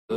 Yang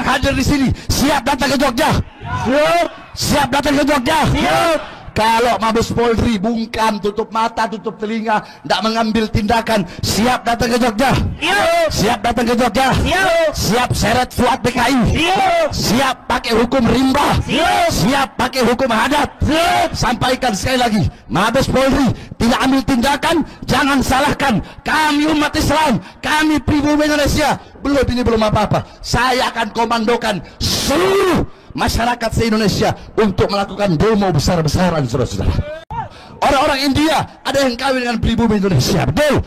hadir di sini siap datang ke Jogja? Siap. Siap datang ke Jogja? Siap. Kalau Mabes Polri bungkam, tutup mata, tutup telinga, tidak mengambil tindakan, siap datang ke Jogja? Siap. Siap datang ke Jogja? Siap. Siap seret Fuad PKI? Siap. Siap pakai hukum rimba? Siap. Siap pakai hukum adat? Siap. Sampaikan sekali lagi, Mabes Polri tidak ambil tindakan, jangan salahkan kami umat Islam, kami pribumi Indonesia. Belum apa-apa. Saya akan komandokan seluruh masyarakat se-Indonesia untuk melakukan demo besar-besaran, saudara-saudara. Orang-orang India ada yang kawin dengan pribumi Indonesia, betul?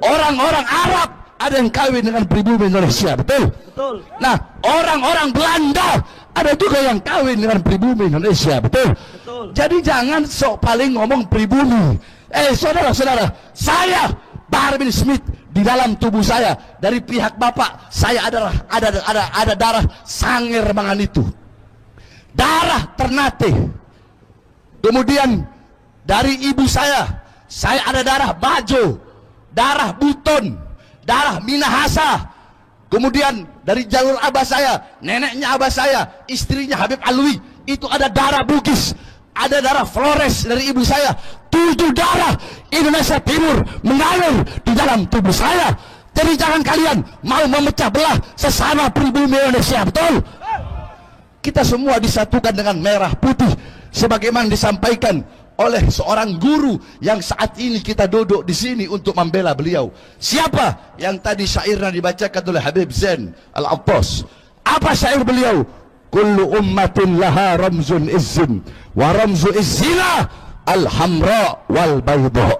Orang-orang Arab ada yang kawin dengan pribumi Indonesia, betul? Nah, orang-orang Belanda ada juga yang kawin dengan pribumi Indonesia, betul? Jadi jangan sok paling ngomong pribumi. Saudara-saudara, saya Bahar bin Smith, di dalam tubuh saya dari pihak bapak saya ada darah Sangir Manganitu, darah Ternate. Kemudian dari ibu saya ada darah Bajo, darah Buton, darah Minahasa. Kemudian dari jalur abah saya, neneknya abah saya, istrinya Habib Alwi, itu ada darah Bugis, ada darah Flores dari ibu saya. 7 darah Indonesia Timur mengalir di dalam tubuh saya. Jadi jangan kalian mau memecah belah sesama pribumi Indonesia, betul? Kita semua disatukan dengan merah putih sebagaimana disampaikan oleh seorang guru yang saat ini kita duduk di sini untuk membela beliau. Siapa yang tadi syairnya dibacakan oleh Habib Zain Al-Attas? Apa syair beliau? Kullu ummatin laha ramzun izzin wa ramzu izzina al-hamra wal bayda.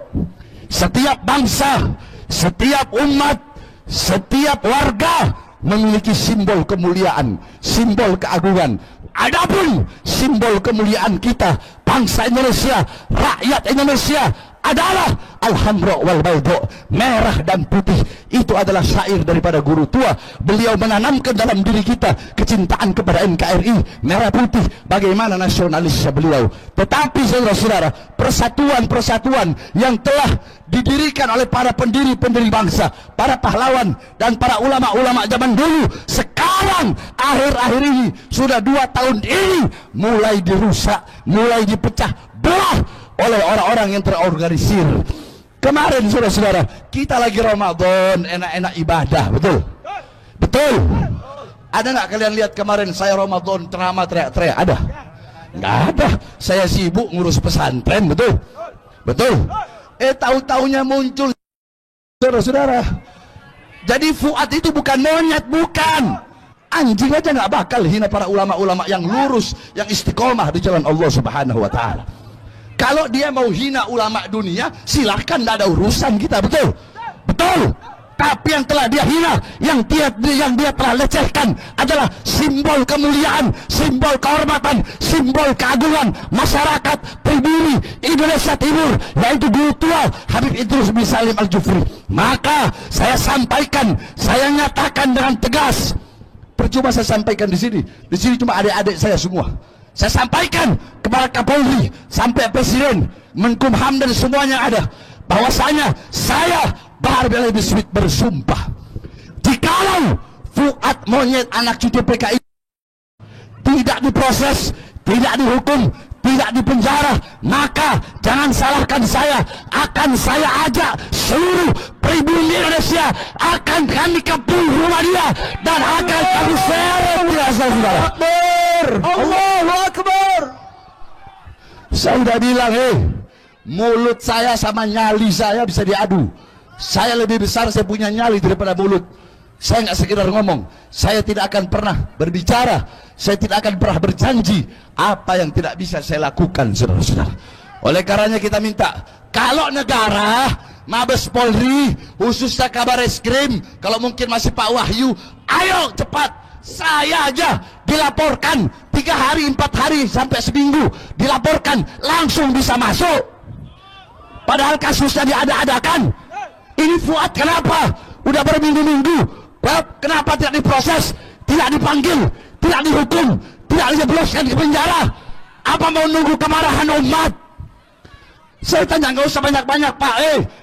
Setiap bangsa, setiap umat, setiap warga memiliki simbol kemuliaan, simbol keagungan. Adapun simbol kemuliaan kita, bangsa Indonesia, rakyat Indonesia, adalah al-hamra wal bayda, merah dan putih. Itu adalah syair daripada guru tua. Beliau menanamkan dalam diri kita kecintaan kepada NKRI, merah putih, bagaimana nasionalisnya beliau. Tetapi saudara-saudara, persatuan-persatuan yang telah didirikan oleh para pendiri-pendiri bangsa, para pahlawan dan para ulama-ulama zaman dulu, sekarang akhir-akhir ini sudah 2 tahun ini mulai dirusak, mulai dipecah belah oleh orang-orang yang terorganisir. Kemarin saudara-saudara, kita lagi Ramadan, enak-enak ibadah, betul? Betul? Ada nggak kalian lihat kemarin saya Ramadan ceramah teriak-teriak? Ada? Nggak ada. Saya sibuk ngurus pesantren, betul? Betul? Tahu-taunya muncul saudara-saudara. Jadi Fuad itu bukan monyet, bukan. Anjing aja nggak bakal hina para ulama-ulama yang lurus, yang istiqomah di jalan Allah Subhanahu wa Ta'ala. Kalau dia mau hina ulama dunia, silahkan, tidak ada urusan kita, betul? Betul. Tapi yang telah dia hina, yang dia telah lecehkan adalah simbol kemuliaan, simbol kehormatan, simbol keagungan masyarakat pribumi Indonesia Timur, yaitu guru tua Habib Idrus bin Salim Al-Jufri. Maka saya sampaikan, saya nyatakan dengan tegas. Percuma saya sampaikan di sini cuma adik-adik saya semua. Saya sampaikan kepada Kapolri, sampai Presiden, Menkumham dan semuanya ada, bahwasanya saya Bahar bin Smith bersumpah, jikalau Fuad monyet anak cucu PKI tidak diproses, tidak dihukum, tidak dipenjara, maka jangan salahkan saya. Akan saya ajak seluruh pribumi Indonesia, akan kami kepung rumah dia dan akan kami seret dia, saudara. Allahu Akbar. Saya sudah bilang, mulut saya sama nyali saya bisa diadu. Saya lebih besar, saya punya nyali daripada mulut. Saya nggak sekedar ngomong, saya tidak akan pernah berbicara, saya tidak akan pernah berjanji apa yang tidak bisa saya lakukan, saudara-saudara. Oleh karenanya kita minta, kalau negara, Mabes Polri, khususnya Kabar Eskrim, kalau mungkin masih Pak Wahyu, ayo cepat. Saya aja dilaporkan 3 hari, 4 hari, sampai seminggu dilaporkan, langsung bisa masuk. Padahal kasusnya diada-adakan. Ini Fuad kenapa? Udah berminggu-minggu, kenapa tidak diproses, tidak dipanggil, tidak dihukum, tidak dijebloskan ke penjara? Apa mau nunggu kemarahan umat? Saya tanya, nggak usah banyak-banyak Pak,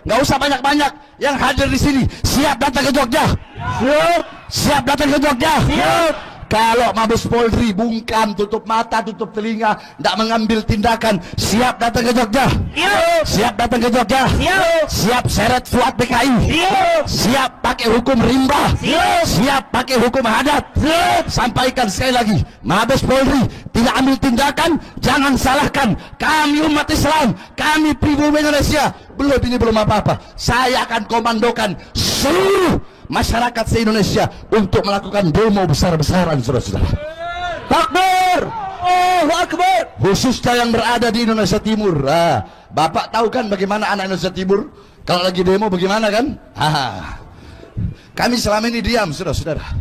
nggak usah banyak-banyak. Yang hadir di sini siap datang ke Jogja? Siap. Siap datang ke Jogja? Siap. Kalau Mabes Polri bungkam, tutup mata, tutup telinga, tidak mengambil tindakan, siap datang ke Jogja? Siap. Siap datang ke Jogja? Siap. Siap seret Fuad PKI? Siap. Siap pakai hukum rimba? Siap. Siap pakai hukum adat? Siap. Sampaikan sekali lagi, Mabes Polri tidak ambil tindakan, jangan salahkan kami umat Islam, kami pribumi Indonesia. Belum, ini belum apa-apa. Saya akan komandokan seluruh masyarakat se-Indonesia untuk melakukan demo besar-besaran, saudara-saudara. Takbir! Allahu Akbar! Khususnya yang berada di Indonesia Timur. Bapak tahu kan bagaimana anak Indonesia Timur kalau lagi demo bagaimana kan? Kami selama ini diam, saudara-saudara.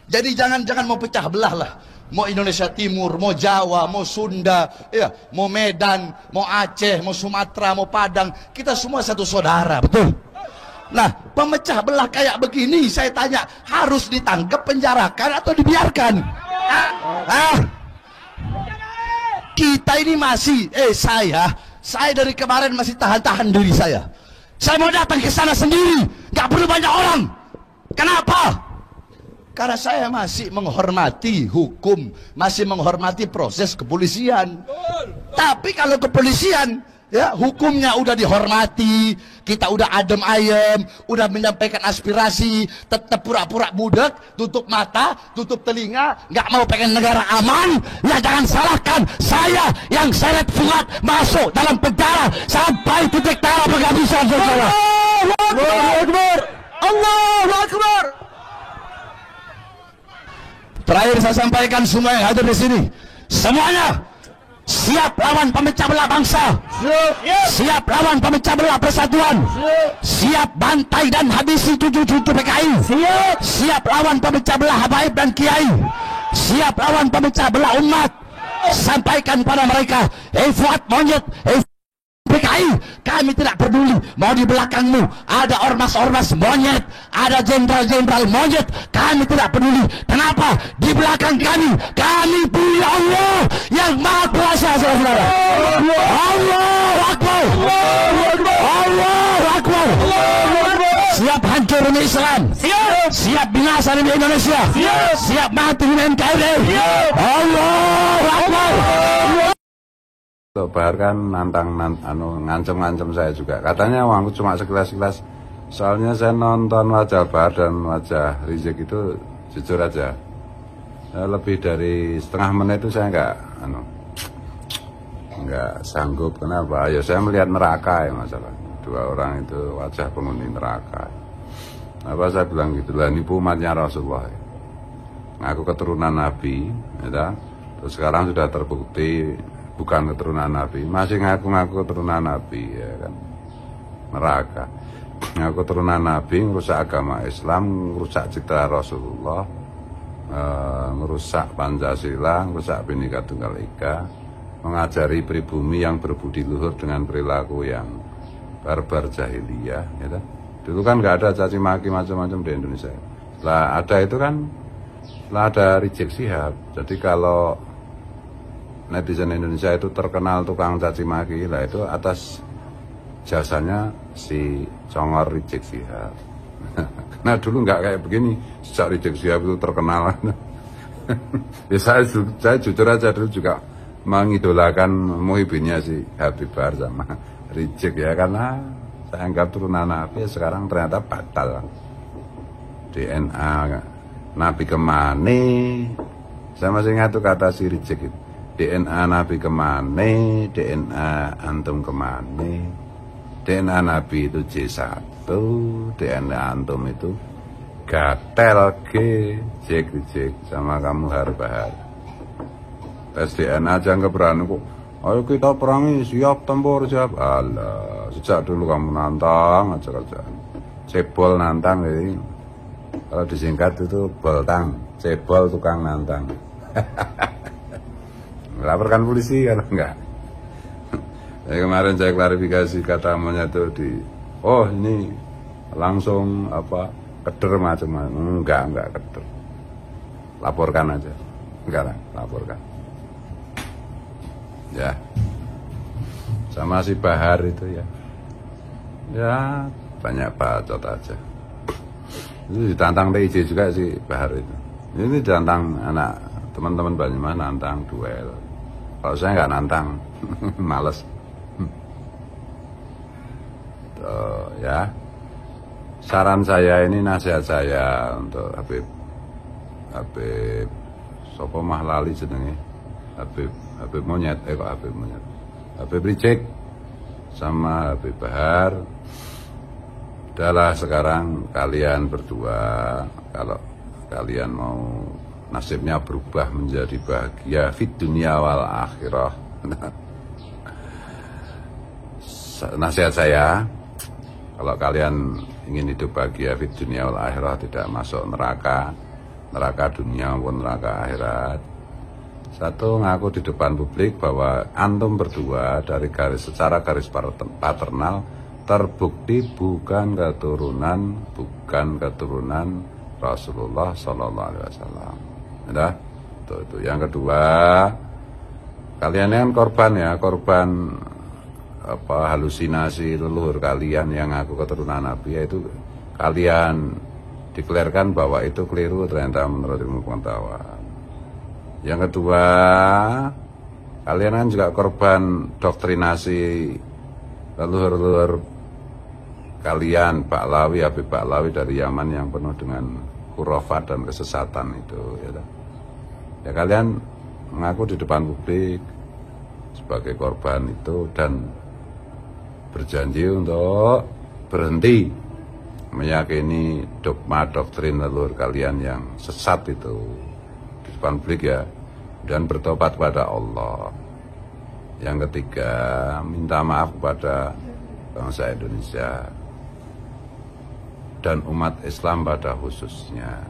Jadi jangan mau pecah belah lah. Mau Indonesia Timur, mau Jawa, mau Sunda, ya, mau Medan, mau Aceh, mau Sumatera, mau Padang, kita semua satu saudara, betul? Nah, pemecah belah kayak begini, saya tanya, harus ditangkap, penjarakan atau dibiarkan? Kita ini masih, saya dari kemarin masih tahan-tahan diri saya. Saya mau datang ke sana sendiri, nggak perlu banyak orang. Kenapa? Karena saya masih menghormati hukum, masih menghormati proses kepolisian. Tapi kalau kepolisian, ya, hukumnya udah dihormati, kita udah adem ayem, udah menyampaikan aspirasi, tetap pura-pura budak, tutup mata, tutup telinga, nggak mau pengen negara aman, ya jangan salahkan saya yang seret Fuad masuk dalam penjara sampai titik darah penghabisan, saudara. Allahu Akbar! Allahu Akbar! Terakhir saya sampaikan semua yang hadir di sini, semuanya siap lawan pemecah belah bangsa, siap lawan pemecah belah persatuan, siap bantai dan habisi cucu-cucu PKI, siap lawan pemecah belah habaib dan kiai, siap lawan pemecah belah umat. Sampaikan pada mereka, Fuad monyet, PKI, kami tidak peduli mau di belakangmu ada ormas-ormas monyet, ada jenderal-jenderal monyet, kami tidak peduli. Kenapa? Di belakang kami punya Allah yang Maha Kuasa, saudara. Allahu Akbar! Allahu Akbar! Siap hancur demi Islam, siap binasa demi Indonesia, siap mati demi NKRI. Allahu Akbar! Bahar kan ngancem-ngancem saya juga. Katanya uangku cuma sekilas-sekilas. Soalnya saya nonton wajah Bahar dan wajah Rizik itu jujur aja, lebih dari setengah menit itu saya nggak sanggup. Kenapa? Ya saya melihat neraka ya, masalah dua orang itu wajah penghuni neraka. Apa saya bilang gitu lah, nipu umatnya Rasulullah. Ngaku keturunan Nabi, ya, terus sekarang sudah terbukti bukan keturunan Nabi, masih ngaku-ngaku keturunan Nabi, ya kan? Neraka. Ngaku keturunan Nabi, merusak agama Islam, merusak citra Rasulullah, merusak Pancasila, merusak Bhinneka Tunggal Ika, mengajari pribumi yang berbudi luhur dengan perilaku yang barbar jahiliyah, ya kan? Dulu kan nggak ada caci maki macam-macam di Indonesia. Setelah ada itu kan, setelah ada Rizik Syihab. Jadi kalau netizen Indonesia itu terkenal tukang caci maki, lah itu atas jasanya si Congor Rizik Syihab. Karena dulu nggak kayak begini, sejak Rizik Syihab itu terkenal. Ya saya jujur aja dulu juga mengidolakan muhibinnya si Habib Bahar sama Rizik, ya, karena saya anggap turunan Nabi, sekarang ternyata batal. DNA Nabi kemana? Saya masih ingat tuh kata si Rizik itu. DNA Nabi kemana, DNA antum kemana. DNA Nabi itu J1, DNA antum itu gatel G, Rizik sama kamu Bahar. Tes DNA aja nggak berani kok. Ayo kita perangi, siap tempur, siap. Alah, sejak dulu kamu nantang aja kerjaan. Cebol nantang, jadi kalau disingkat itu boltang, cebol tukang nantang. Laporkan polisi kalau enggak. Ya, kemarin saya klarifikasi kata monyet itu ini langsung keder macam-macam. Enggak keder. Laporkan aja. Enggak lah, laporkan. Ya. sama si Bahar itu ya. Ya banyak bacot aja. Itu ditantang TIJ juga si Bahar itu. Ini ditantang anak teman-teman Banyumas, nantang duel. Kalau saya nggak nantang, males. Tuh, ya. Saran saya ini, nasihat saya untuk Habib Sopo Mahlali jenenge, Habib Monyet, kok Habib Monyet, Habib Rizik sama Habib Bahar. Udahlah sekarang kalian berdua, kalau kalian mau nasibnya berubah menjadi bahagia fit dunia wal akhirah. Nasihat saya, kalau kalian ingin hidup bahagia fit dunia wal akhirah, tidak masuk neraka dunia maupun neraka akhirat, satu, ngaku di depan publik bahwa antum berdua dari secara garis paternal terbukti bukan keturunan Rasulullah Sallallahu Alaihi Wasallam. Ya, itu. Yang kedua, kalian kan korban halusinasi leluhur kalian yang ngaku keturunan Nabi, yaitu kalian deklarkan bahwa itu keliru ternyata menurut ilmu pengetahuan. Yang kedua, kalian kan juga korban doktrinasi leluhur kalian, Habib Baklawi dari Yaman yang penuh dengan khurafat dan kesesatan itu, ya kalian mengaku di depan publik sebagai korban itu dan berjanji untuk berhenti meyakini dogma doktrin leluhur kalian yang sesat itu di depan publik ya, dan bertobat pada Allah. Yang ketiga, minta maaf kepada bangsa Indonesia dan umat Islam pada khususnya,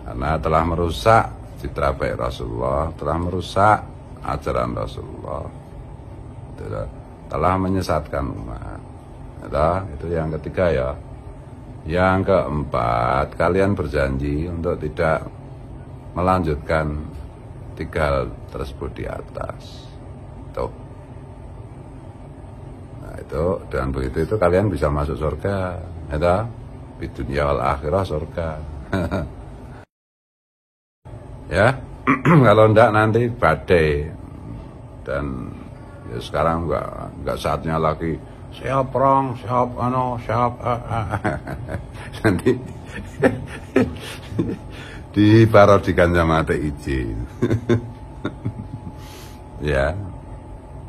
karena telah merusak citra baik Rasulullah, telah merusak ajaran Rasulullah, telah menyesatkan umat. Itu yang ketiga ya. Yang keempat, kalian berjanji untuk tidak melanjutkan 3 hal tersebut di atas. Tuh. Nah itu, dengan begitu itu kalian bisa masuk surga. Di dunia wal akhirah surga. Ya, kalau enggak nanti badai. Dan ya sekarang enggak saatnya lagi siap perang, siap nanti diparodikan sama TIJ. Ya,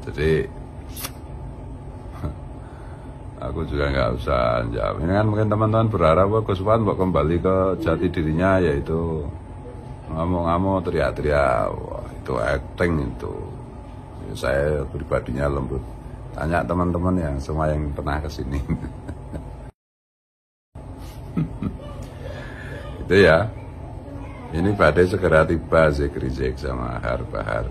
jadi aku juga nggak usah jawab. Ini kan mungkin teman-teman berharap bahwa Gus Wan kembali ke jati dirinya, yaitu ngomong-ngomong, teriak-teriak. Wah, itu acting itu. Ya, saya pribadinya lembut. Tanya teman-teman yang semua yang pernah kesini. Itu ya. Ini badai segera tiba, Rizik sama Bahar.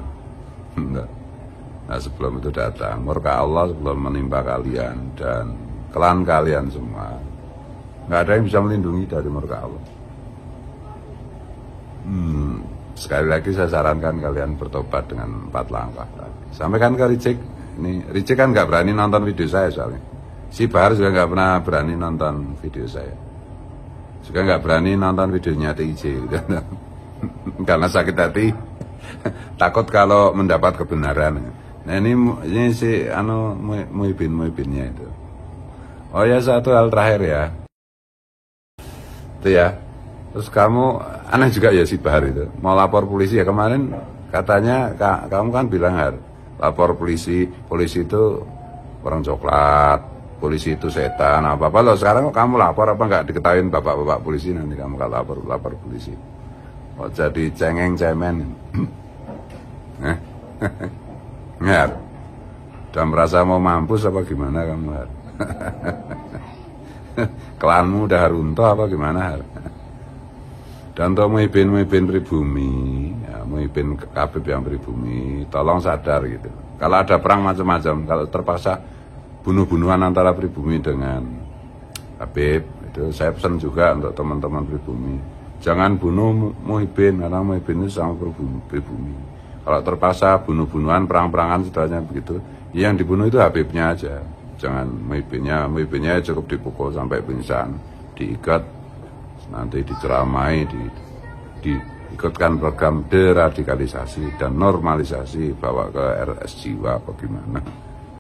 Nah sebelum itu datang murka Allah sebelum menimpa kalian dan klan kalian semua. Nggak ada yang bisa melindungi dari murka Allah. Sekali lagi saya sarankan kalian bertobat dengan 4 langkah tadi. Sampaikan ke Rizik. Ini Rizik kan nggak berani nonton video saya soalnya. Si Bahar juga nggak pernah berani nonton video saya. Juga nggak berani nonton videonya TIJ. Karena sakit hati. Takut kalau mendapat kebenaran. Nah ini si Muhibinnya itu. Oh ya, satu hal terakhir ya. Itu ya. Terus kamu aneh juga ya si Bahar itu. Mau lapor polisi ya, kemarin katanya kamu kan bilang lapor polisi itu orang coklat, polisi itu setan apa loh. Sekarang kamu lapor apa nggak diketahuin bapak-bapak polisi, nanti kamu kalau lapor polisi. Oh jadi cengeng-cemen. Nggak, udah merasa mau mampus apa gimana kamu? Klanmu udah runtuh apa gimana? Dan untuk Muhibin pribumi, ya, Muhibin Habib yang pribumi, tolong sadar gitu. Kalau ada perang macam-macam, kalau terpaksa bunuh-bunuhan antara pribumi dengan Habib, itu saya pesan juga untuk teman-teman pribumi. Jangan bunuh Muhibin, karena Muhibin itu sama pribumi. Kalau terpaksa bunuh-bunuhan, perang-perangan setelahnya begitu, yang dibunuh itu Habibnya aja. Jangan Muhyiddinnya cukup dipukul sampai pingsan, diikat, nanti diceramai, diikutkan program deradikalisasi dan normalisasi, bawa ke RS jiwa apa gimana.